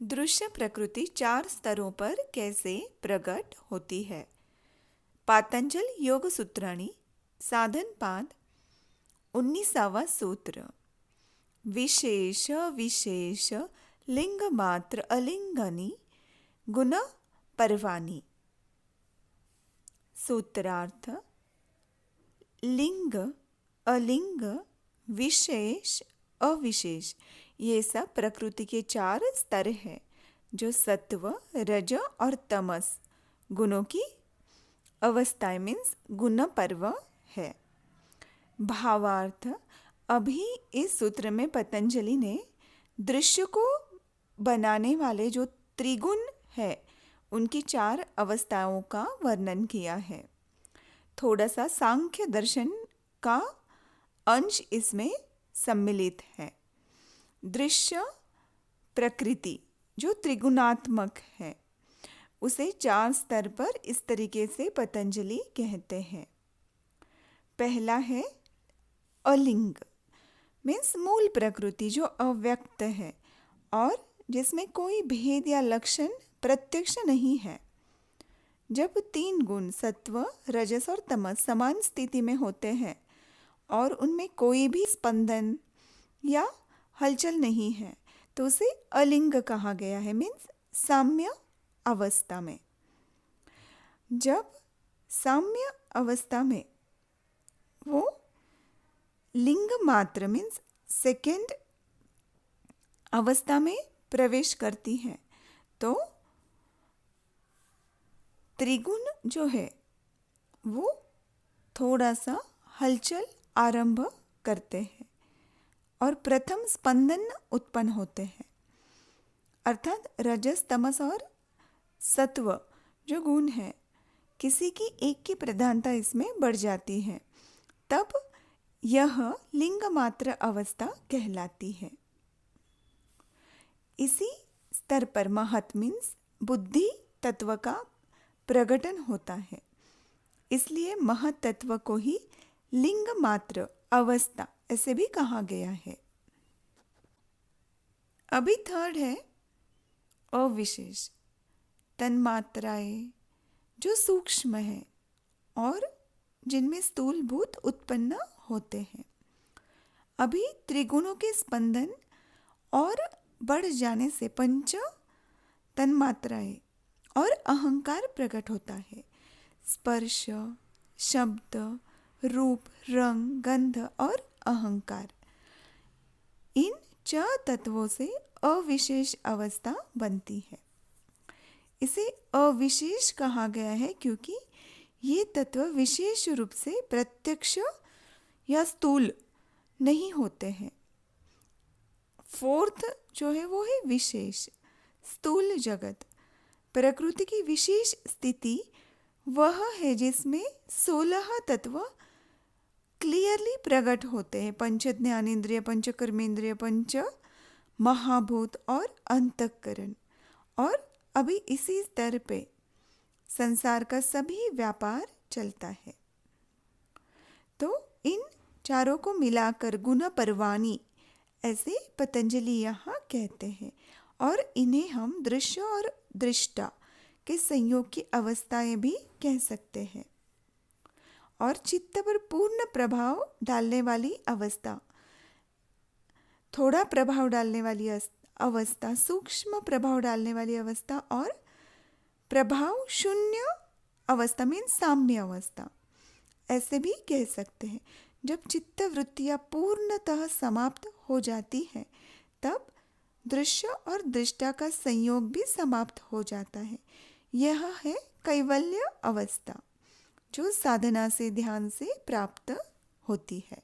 दृश्य प्रकृति 4 स्तरों पर कैसे प्रकट होती है। पातंजल योग सूत्राणी साधन पाद 19वां सूत्र। विशेष विशेष लिंग मात्र अलिंगनी गुण परवानी। सूत्रार्थ: लिंग, अलिंग, विशेष, अविशेष ये सब प्रकृति के 4 स्तर हैं जो सत्व, रज और तमस गुणों की अवस्थाएं मीन्स गुण पर्व है। भावार्थ: अभी इस सूत्र में पतंजलि ने दृश्य को बनाने वाले जो त्रिगुण है उनकी 4 अवस्थाओं का वर्णन किया है। थोड़ा सा सांख्य दर्शन का अंश इसमें सम्मिलित है। दृश्य प्रकृति जो त्रिगुणात्मक है उसे 4 स्तर पर इस तरीके से पतंजलि कहते हैं। पहला है अलिंग मीन्स मूल प्रकृति जो अव्यक्त है और जिसमें कोई भेद या लक्षण प्रत्यक्ष नहीं है। जब 3 गुण सत्व, रजस और तमस समान स्थिति में होते हैं और उनमें कोई भी स्पंदन या हलचल नहीं है तो उसे अलिंग कहा गया है मीन्स साम्य अवस्था में। जब साम्य अवस्था में वो लिंग मात्र मीन्स सेकेंड अवस्था में प्रवेश करती है तो त्रिगुण जो है वो थोड़ा सा हलचल आरंभ करते हैं और प्रथम स्पंदन उत्पन्न होते हैं। अर्थात रजस, तमस और सत्व जो गुण है किसी की एक की प्रधानता इसमें बढ़ जाती है, तब यह लिंग मात्र अवस्था कहलाती है। इसी स्तर पर महत मीन्स बुद्धि तत्व का प्रकटन होता है, इसलिए महत तत्व को ही लिंग मात्र अवस्था ऐसे भी कहा गया है। अभी थर्ड है अविशेष, तन्मात्राएं जो सूक्ष्म है और जिनमें स्थूलभूत उत्पन्न होते हैं। अभी त्रिगुणों के स्पंदन और बढ़ जाने से पंच तन्मात्राएं और अहंकार प्रकट होता है। स्पर्श, शब्द, रूप, रंग, गंध और अहंकार, इन 4 तत्वों से अविशेष अवस्था बनती है। इसे अविशेष कहा गया है क्योंकि ये तत्व विशेष रूप से प्रत्यक्ष या स्थूल नहीं होते हैं। फोर्थ जो है वो है विशेष, स्थूल जगत। प्रकृति की विशेष स्थिति वह है जिसमें 16 तत्व क्लियरली प्रकट होते हैं। पंच ज्ञानेंद्रिय, पंच कर्मेंद्रिय, पंच महाभूत और अंतःकरण। और अभी इसी स्तर पे संसार का सभी व्यापार चलता है। तो इन चारों को मिलाकर गुण परवानी ऐसे पतंजलि यहाँ कहते हैं और इन्हें हम दृश्य और दृष्टा के संयोग की अवस्थाएं भी कह सकते हैं। और चित्त पर पूर्ण प्रभाव डालने वाली अवस्था, थोड़ा प्रभाव डालने वाली अवस्था, सूक्ष्म प्रभाव डालने वाली अवस्था और प्रभाव शून्य अवस्था मीन्स साम्य अवस्था ऐसे भी कह सकते हैं। जब चित्त वृत्तियाँ पूर्णतः समाप्त हो जाती है तब दृश्य और दृष्टा का संयोग भी समाप्त हो जाता है। यह है कैवल्य अवस्था जो साधना से, ध्यान से प्राप्त होती है।